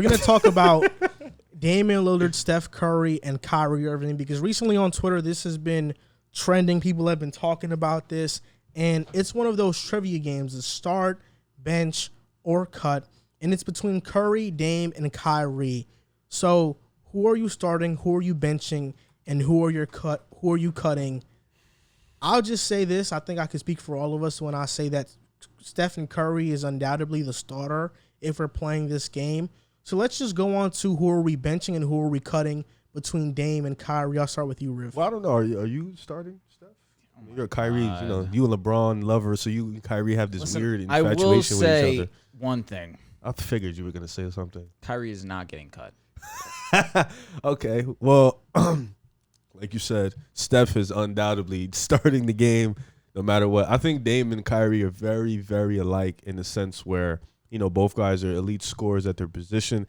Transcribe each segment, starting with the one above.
We're going to talk about Damian Lillard, Steph Curry, and Kyrie Irving because recently on Twitter, this has been trending. People have been talking about this, and it's one of those trivia games, the start, bench, or cut, and it's between Curry, Dame, and Kyrie. So who are you starting, who are you benching, and who are you cutting? I'll just say this. I think I can speak for all of us when I say that Stephen Curry is undoubtedly the starter if we're playing this game. So let's just go on to who are we benching and who are we cutting between Dame and Kyrie. I'll start with you, Riv. Well, I don't know. Are you starting, Steph? You're a Kyrie, you and LeBron lover, so you and Kyrie have this weird infatuation with each other. I will say one thing. I figured you were going to say something. Kyrie is not getting cut. Okay. Well, like you said, Steph is undoubtedly starting the game no matter what. I think Dame and Kyrie are very, very alike in the sense where, both guys are elite scorers at their position.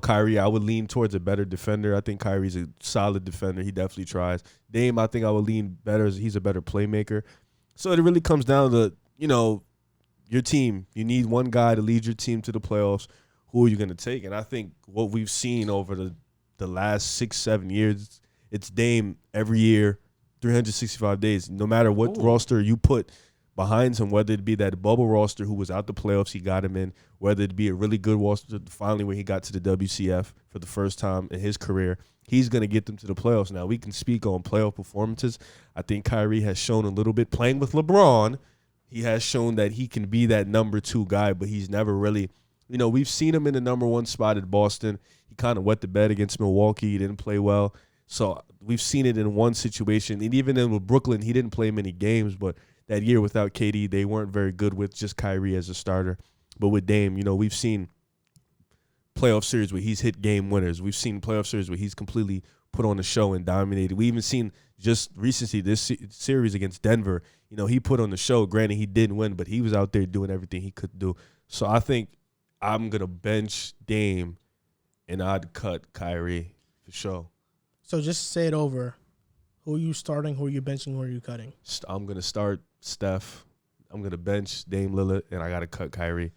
Kyrie, I would lean towards a better defender. I think Kyrie's a solid defender. He definitely tries. Dame, I think I would lean better. He's a better playmaker. So it really comes down to, your team. You need one guy to lead your team to the playoffs. Who are you going to take? And I think what we've seen over the last 6-7 years, it's Dame every year, 365 days. No matter what roster you put behind him, whether it be that bubble roster who was out the playoffs, he got him in, whether it be a really good roster finally when he got to the WCF for the first time in his career, he's going to get them to the playoffs. Now, we can speak on playoff performances. I think Kyrie has shown a little bit playing with LeBron. He has shown that he can be that number 2 guy, but he's never really, we've seen him in the number 1 spot at Boston. He kind of wet the bed against Milwaukee. He didn't play well. So we've seen it in one situation. And even with Brooklyn, he didn't play many games, but that year without KD, they weren't very good with just Kyrie as a starter. But with Dame, we've seen playoff series where he's hit game winners. We've seen playoff series where he's completely put on a show and dominated. We even seen just recently this series against Denver. He put on the show. Granted, he didn't win, but he was out there doing everything he could do. So I think I'm going to bench Dame and I'd cut Kyrie for sure. So just say it over. Who are you starting? Who are you benching? Who are you cutting? I'm going to start Steph. I'm going to bench Dame Lillard, and I got to cut Kyrie.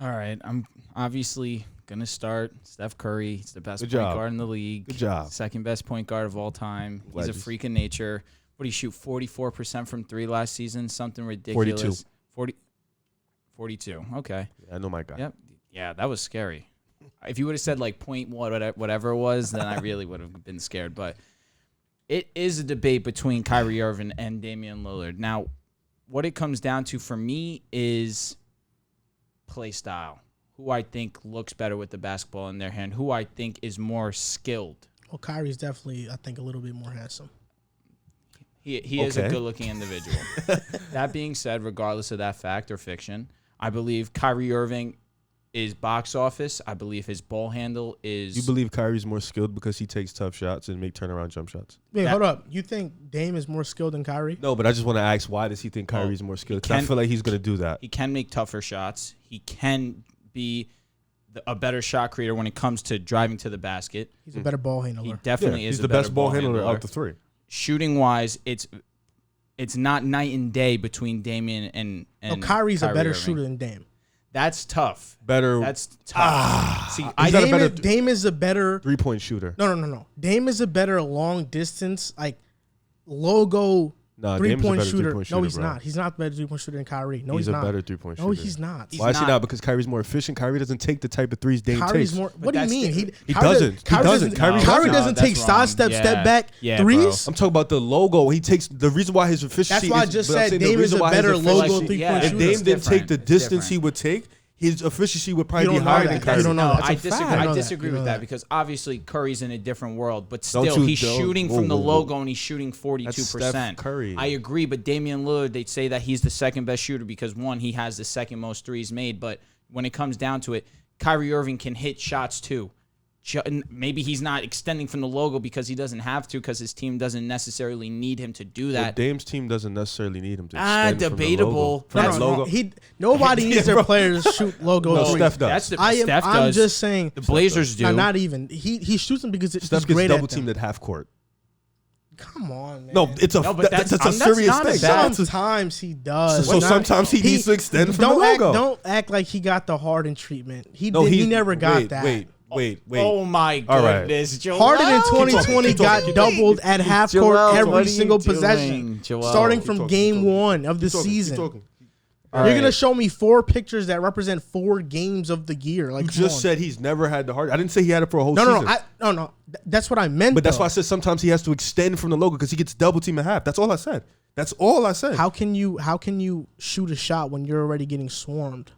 All right. I'm obviously going to start Steph Curry. He's the best point guard in the league. Good job. Second best point guard of all time. He's a freak of nature. What did he shoot? 44% from 3 last season? Something ridiculous. 42. Okay. Yeah, I know my guy. Yep. Yeah, that was scary. If you would have said whatever it was, then I really would have been scared. But it is a debate between Kyrie Irving and Damian Lillard. Now, what it comes down to for me is play style. Who I think looks better with the basketball in their hand. Who I think is more skilled. Well, Kyrie's definitely, I think, a little bit more handsome. He is a good-looking individual. That being said, regardless of that fact or fiction, I believe Kyrie Irving is box office. I believe his ball handle is... You believe Kyrie's more skilled because he takes tough shots and make turnaround jump shots? Wait, hold up. You think Dame is more skilled than Kyrie? No, but I just want to ask, why does he think Kyrie's more skilled? Because I feel like he's going to do that. He can make tougher shots. He can be a better shot creator when it comes to driving to the basket. He's a better ball handler. He definitely is the best ball handler out the 3. Shooting-wise, it's not night and day between Damian and Kyrie's Kyrie a better Irving. shooter than Dame. That's tough. That's tough. See, Dame Dame is a better 3-point shooter. No. Dame is a better long distance, logo 3-point shooter. No, he's not. He's not a better 3-point shooter than Kyrie. No, he's not. He's a better 3-point shooter. No, he's not. Why is he not? Because Kyrie's more efficient. Kyrie doesn't take the type of threes Dame takes. What do you mean? He doesn't. Kyrie doesn't take step back threes. I'm talking about the logo. He takes the reason why his efficiency. That's why I just said Dame is a better logo 3-point shooter. If Dame didn't take the distance he would take, his efficiency would probably be higher than Kyrie. You don't know. I disagree with that because obviously Curry's in a different world, but still he's shooting from the logo and he's shooting 42%. Curry. I agree, but Damian Lillard, they say that he's the second best shooter because one, he has the second most threes made, but when it comes down to it, Kyrie Irving can hit shots too. Maybe he's not extending from the logo because he doesn't have to because his team doesn't necessarily need him to do that. Well, Dame's team doesn't necessarily need him to extend debatable. From the logo. Nobody needs their players to shoot logo. No, Steph does. Steph does. I'm just saying. The Blazers do. Not even. He shoots them because it's Steph great gets double at them. teamed at half court. Come on, man. No, it's a No, but that's that's a serious not a thing. bad- Sometimes he does. So sometimes he needs to extend from the logo. Don't act like he got the Harden treatment. He he never got that. Wait. Oh my All right. goodness, Joel. Harden in Keep 2020 talking. got doubled at half Joel, court what every are you single doing, possession, Joel? starting Keep from talking, game keep talking. 1 of the Keep talking, keep season. talking. All You're right. gonna show me 4 pictures that represent 4 games of the year. Like, You come just on. said he's never had the Harden. I didn't say he had it for a whole no. season. No. That's what I meant. But that's though. why I said sometimes he has to extend from the logo because he gets double team at half. That's all I said. That's all I said. How can you shoot a shot when you're already getting swarmed?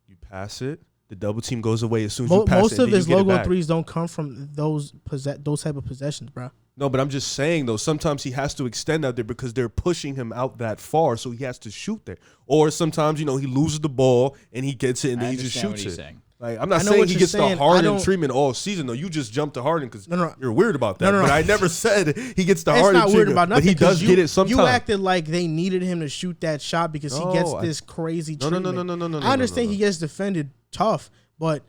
You pass it, the double team goes away as soon as you pass it. Most of then you his get it logo back. threes don't come from those type of possessions, bro. No, but I'm just saying though, sometimes he has to extend out there because they're pushing him out that far, so he has to shoot there. Or sometimes, he loses the ball and he gets it and then he just shoots it. Saying. Like, I'm not I know saying what he you're gets saying. the I Harden don't- treatment all season though. You just jumped to Harden because No. you're weird about that. No. But I never said he gets the It's Harden not weird treatment. about nothing. But he does 'cause get it sometimes. You acted like they needed him to shoot that shot because he gets this crazy No. treatment. I understand he gets defended tough, but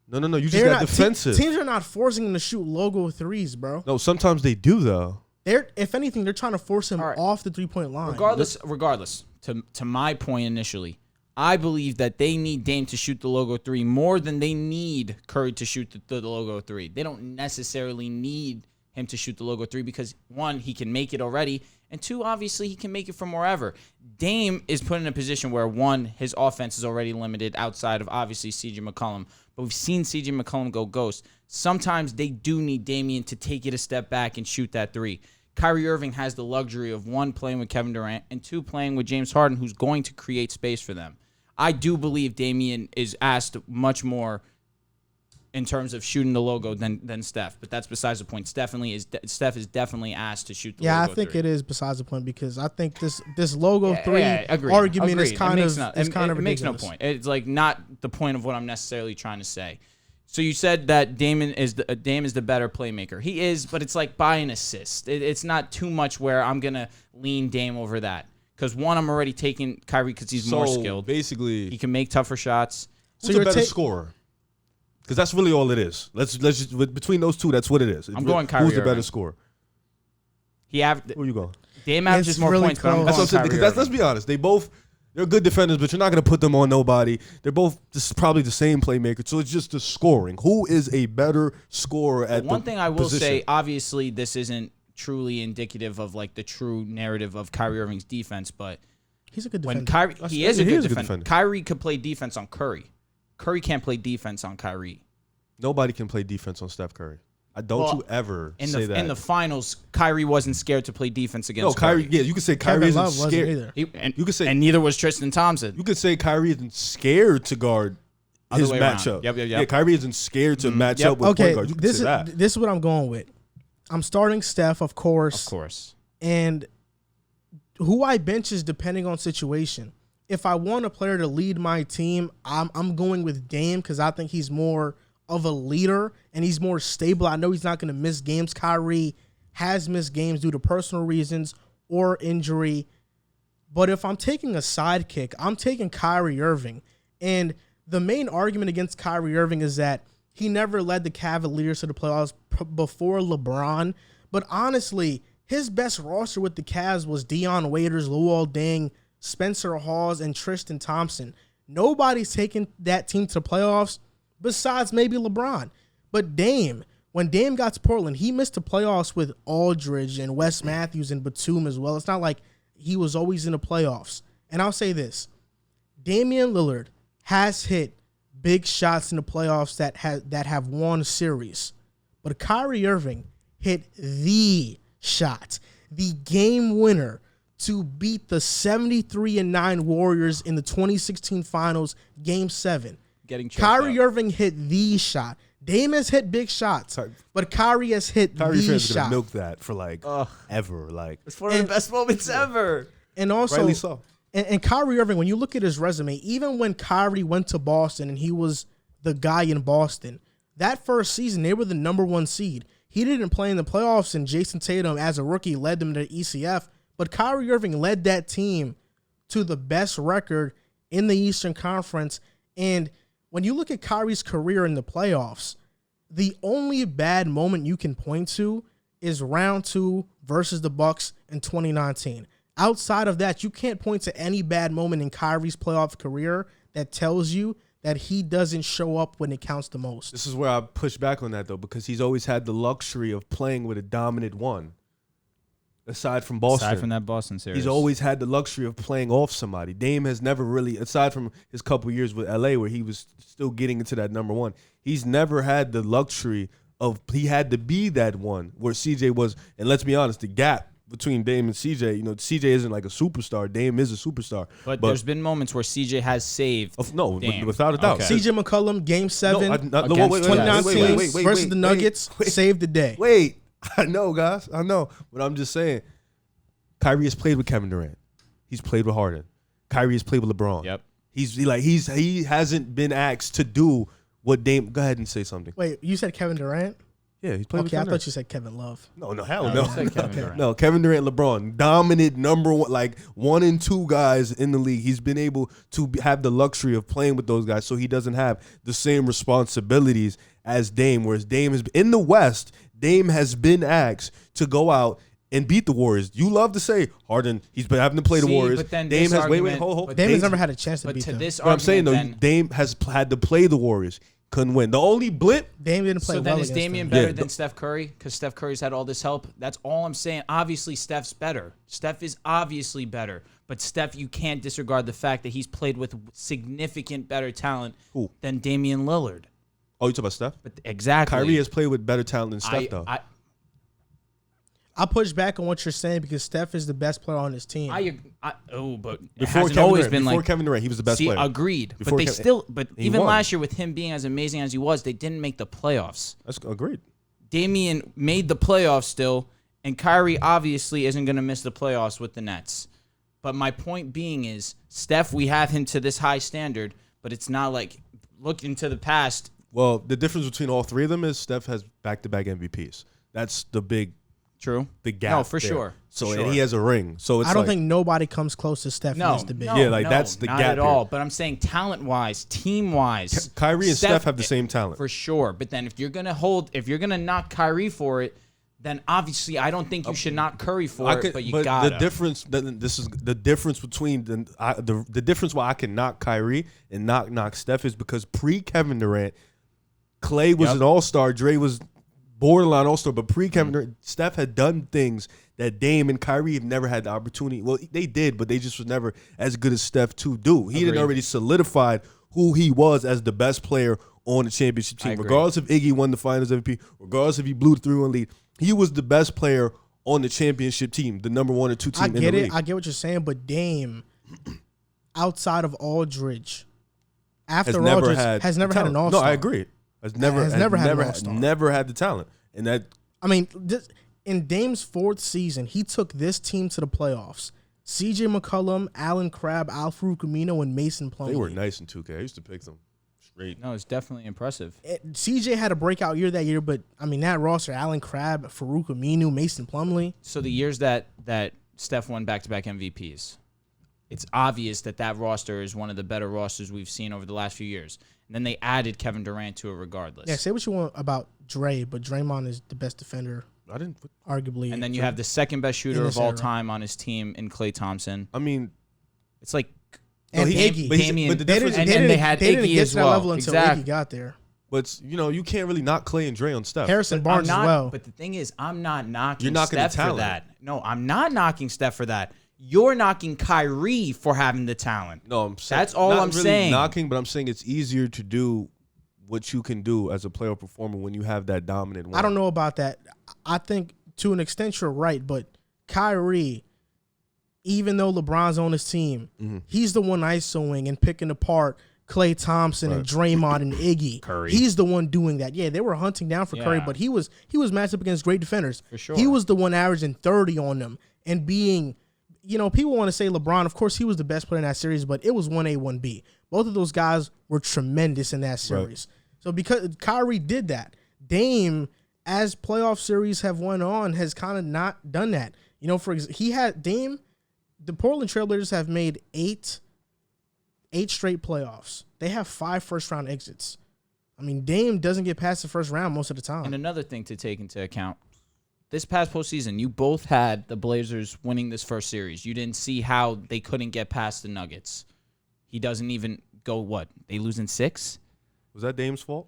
No. You just they're got not defensive. Teams are not forcing him to shoot logo threes, bro. No, sometimes they do though. If anything, they're trying to force him All right. off the 3-point line. Regardless, to my point initially, I believe that they need Dame to shoot the logo 3 more than they need Curry to shoot the logo 3. They don't necessarily need him to shoot the logo 3 because 1, he can make it already, and 2, obviously he can make it from wherever. Dame is put in a position where 1, his offense is already limited outside of obviously CJ McCollum, but we've seen CJ McCollum go ghost. Sometimes they do need Damian to take it a step back and shoot that 3. Kyrie Irving has the luxury of 1, playing with Kevin Durant, and 2, playing with James Harden, who's going to create space for them. I do believe Damian is asked much more in terms of shooting the logo than Steph, but that's besides the point. Steph is definitely asked to shoot the logo. Yeah, I think 3. it is besides the point because I think this logo 3 agreed. argument is Agreed. kind It of it makes no ridiculous. point. It's like not the point of what I'm necessarily trying to say. So you said that Dame is the better playmaker. He is, but it's like by an assist. It's not too much where I'm gonna lean Dame over that because 1, I'm already taking Kyrie because he's more skilled. Basically, He can make tougher shots. who's a better scorer? Because that's really all it is. Let's just between those two, that's what it is. I'm going Kyrie Who's the better Irving. scorer? Where you going? Dame averages It's more really points, but I'm close. That's what I'm going saying. Kyrie Because let's Irving. be honest. They're good defenders, but you're not going to put them on nobody. They're both just probably the same playmaker. So it's just the scoring. Who is a better scorer at One the thing I will position? say, obviously, this isn't truly indicative of like the true narrative of Kyrie Irving's defense, but He's a good when defender. Kyrie, he is a good defender. defender. Kyrie could play defense on Curry. Curry can't play defense on Kyrie. Nobody can play defense on Steph Curry. Don't you ever say that. In the finals, Kyrie wasn't scared to play defense against Kyrie. Curry. Yeah, you could say Kevin Kyrie isn't Love wasn't scared. either. You could say and neither was Tristan Thompson. You could say Kyrie isn't scared to guard Other his way around. matchup. Yep. Yeah, Kyrie isn't scared to match Yep. up with Okay, point guards. You could this say that. is what I'm going with. I'm starting Steph, of course. Of course. And who I bench is depending on situation. If I want a player to lead my team, I'm going with Dame because I think he's more of a leader and he's more stable. I know he's not going to miss games. Kyrie has missed games due to personal reasons or injury. But if I'm taking a sidekick, I'm taking Kyrie Irving. And the main argument against Kyrie Irving is that he never led the Cavaliers to the playoffs before LeBron. But honestly, his best roster with the Cavs was Deion Waiters, Luol Deng, Spencer Hawes, and Tristan Thompson. Nobody's taken that team to the playoffs besides maybe LeBron. But Dame, when Dame got to Portland, he missed the playoffs with Aldridge and Wes Matthews and Batum as well. It's not like he was always in the playoffs. And I'll say this. Damian Lillard has hit big shots in the playoffs that have won a series. But Kyrie Irving hit the shot, the game winner to beat the 73-9 Warriors in the 2016 Finals, Game 7. Kyrie Irving hit the shot. Dame has hit big shots, but Kyrie has hit Kyrie the fans are shot. gonna milk that for ever. It's one of the best moments ever. And also, Rightly so. And Kyrie Irving, when you look at his resume, even when Kyrie went to Boston and he was the guy in Boston, that first season, they were the number 1 seed. He didn't play in the playoffs, and Jason Tatum, as a rookie, led them to the ECF. But Kyrie Irving led that team to the best record in the Eastern Conference. And when you look at Kyrie's career in the playoffs, the only bad moment you can point to is round 2 versus the Bucks in 2019. Outside of that, you can't point to any bad moment in Kyrie's playoff career that tells you that he doesn't show up when it counts the most. This is where I push back on that, though, because he's always had the luxury of playing with a dominant one. Aside from Boston. Aside from that Boston series. He's always had the luxury of playing off somebody. Dame has never really, aside from his couple years with LA where he was still getting into that number one, he's never had the luxury of, he had to be that one where CJ was. And let's be honest, the gap between Dame and CJ, CJ isn't like a superstar. Dame is a superstar. But there's been moments where CJ has saved. Dame. Without a doubt. Okay. CJ McCollum, Game 7, wait, 2019 wait, versus the Nuggets, saved the day. Wait, I know, guys. I know. But I'm just saying, Kyrie has played with Kevin Durant. He's played with Harden. Kyrie has played with LeBron. Yep. He hasn't been asked to do what Dame. Go ahead and say something. Wait, you said Kevin Durant? Yeah, he's played with Okay, Kevin I Durant. thought you said Kevin Love. No, hell No, no. you said Kevin Durant. No, Kevin Durant, LeBron, dominant number one, like 1 and 2 guys in the league. He's been able to have the luxury of playing with those guys, so he doesn't have the same responsibilities as Dame. Whereas Dame is in the West, Dame has been asked to go out and beat the Warriors. You love to say Harden, he's been having to play the Warriors. But then Dame this has argument, hold. Dame has never had a chance to But beat to them. this But I'm saying though, argument, Dame has had to play the Warriors. Couldn't win. The only blip. Dame didn't play so well then is against Damian them. better than Steph Curry? Because Steph Curry's had all this help. That's all I'm saying. Obviously, Steph's better. Steph is obviously better. But Steph, you can't disregard the fact that he's played with significant better talent than Damian Lillard. Oh, you talking about Steph? But exactly. Kyrie has played with better talent than Steph, though. I push back on what you're saying because Steph is the best player on his team. but it Before hasn't Kevin always Durant, been before like. Kevin Durant, he was the best player. Agreed. Before But he even won. last year with him being as amazing as he was, they didn't make the playoffs. That's agreed. Damian made the playoffs still, and Kyrie obviously isn't going to miss the playoffs with the Nets. But my point being is, Steph, we have him to this high standard, but it's not like looking to the past. Well, the difference between all three of them is Steph has back-to-back MVPs. That's the gap. No, for there. sure. So Sure. and he has a ring. So it's I don't like, think nobody comes close to Steph in this debate. that's the not gap at here. all. But I'm saying talent-wise, team-wise, Kyrie and Steph have the same talent. for sure. But then if you're gonna knock Kyrie for it, then obviously I don't think you should knock Curry for it. But you gotta. the difference. This is the difference between the difference why I can knock Kyrie and knock Steph is because pre-Kevin Durant, Clay was an all-star. Dre was borderline all-star, but pre-Kevin Durant, Steph had done things that Dame and Kyrie have never had the opportunity. Well, they did, but they just was never as good as Steph to do. He had already solidified who he was as the best player on the championship team. Regardless if Iggy won the Finals MVP, regardless if he blew the 3-1 lead, he was the best player on the championship team, the number 1 or 2 team in the league. I get what you're saying, but Dame, outside of Aldridge, after Aldridge, has never had an all-star. No, I agree. Has never had an all-star. Never had the talent. And that, I mean, in Dame's 4th season, he took this team to the playoffs. CJ McCollum, Allen Crabbe, Al-Farouq Amino, and Mason Plumlee. they were nice in 2K. I used to pick them straight. No, it's definitely impressive. CJ had a breakout year that year, but I mean that roster: Allen Crabbe, Farouq Aminu, Mason Plumlee. So the years that Steph won back-to-back MVPs, it's obvious that roster is one of the better rosters we've seen over the last few years. And then they added Kevin Durant to it regardless. Yeah, say what you want about Dre, but Draymond is the best defender, arguably. And then you have the second best shooter of all time on his team in Klay Thompson. I mean, it's like and Iggy. Damian, but the difference, and then they had Iggy as well. Level until Iggy got there. But you can't really knock Clay and Dre on Steph. Harrison Barnes as well. But the thing is, I'm not knocking You're knocking Steph the talent. for that. No, I'm not knocking Steph for that. You're knocking Kyrie for having the talent. No, I'm saying That's all not I'm really saying. Knocking, but I'm saying it's easier to do what you can do as a player performer when you have that dominant one. I don't know about that. I think to an extent you're right, but Kyrie, even though LeBron's on his team, he's the one ISOing and picking apart Klay Thompson and Draymond and Iggy. Curry. He's the one doing that. Yeah, they were hunting down for Curry, but he was matched up against great defenders. For sure. He was the one averaging 30 on them and being, people want to say LeBron, of course he was the best player in that series, but it was 1A, 1B. Both of those guys were tremendous in that series. Right. So because Kyrie did that, Dame, as playoff series have went on, has kind of not done that. For example, he had Dame, the Portland Trailblazers have made eight straight playoffs. They have 5 first-round exits. I mean, Dame doesn't get past the first round most of the time. And another thing to take into account, this past postseason, you both had the Blazers winning this first series. You didn't see how they couldn't get past the Nuggets. He doesn't even go, what? They lose in 6? Was that Dame's fault?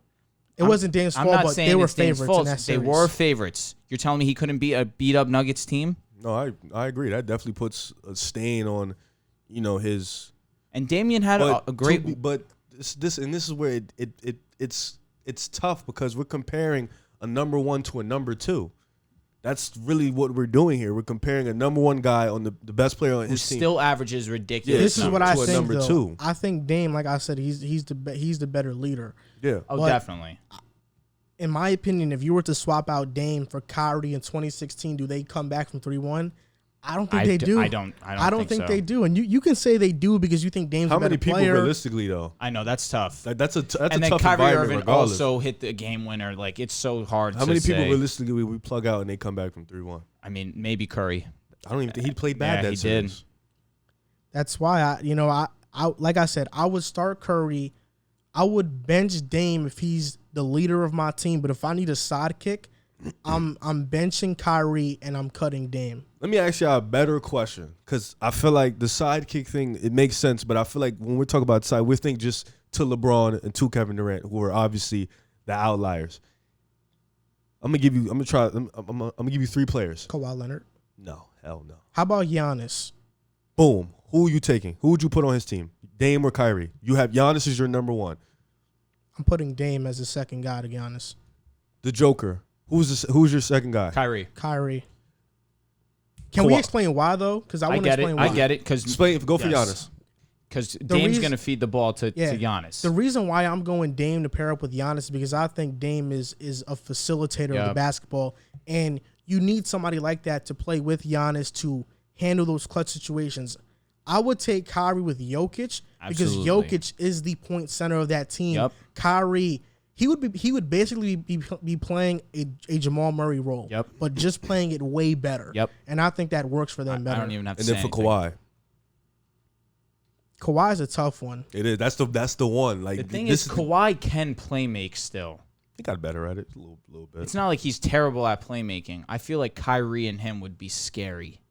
It wasn't Dame's fault, but they were favorites in that series. They were favorites. You're telling me he couldn't beat a beat-up Nuggets team? No, I agree. That definitely puts a stain on, his. And Damian had a great. But this is where it's tough because we're comparing a number 1 to a number 2. That's really what we're doing here. We're comparing a number 1 guy on the best player on his team. Still averages ridiculous. This is what I think. Number 2. I think Dame, like I said, he's the better leader. Yeah. Oh, but definitely. In my opinion, if you were to swap out Dame for Kyrie in 2016, do they come back from 3-1? I don't think they do. I don't think so. They do. And you can say they do because you think Dame's a better player. How many people realistically though? I know that's tough. That's a tough and then tough Kyrie environment Irving regardless. also hit the game winner. Like it's so hard. How many people realistically we plug out and they come back from 3-1? I mean, maybe Curry. I don't even think he played bad that series. Did. That's why I like I said, I would start Curry. I would bench Dame if he's the leader of my team, but if I need a sidekick, I'm benching Kyrie and I'm cutting Dame. Let me ask you a better question because I feel like the sidekick thing, it makes sense, but I feel like when we're talking about side, we think just to LeBron and to Kevin Durant, who are obviously the outliers. I'm gonna give you 3 players. Kawhi Leonard. No, hell no. How about Giannis? Boom. Who are you taking? Who would you put on his team? Dame or Kyrie? You have Giannis as your number 1. I'm putting Dame as the second guy to Giannis. The Joker. Who's your second guy? Kyrie. Can we explain why though? Because I want to explain why. I get it. Because go for Giannis. Because Dame's going to feed the ball to Giannis. The reason why I'm going Dame to pair up with Giannis is because I think Dame is a facilitator of the basketball, and you need somebody like that to play with Giannis to handle those clutch situations. I would take Kyrie with Jokic because Jokic is the point center of that team. Yep. Kyrie, he would basically be playing a Jamal Murray role, but just playing it way better. Yep. And I think that works for them better. I don't even have to and say then for anything. Kawhi's a tough one. It is. That's the one. Like the thing is, Kawhi can play make still. He got better at it a little bit. It's not like he's terrible at playmaking. I feel like Kyrie and him would be scary.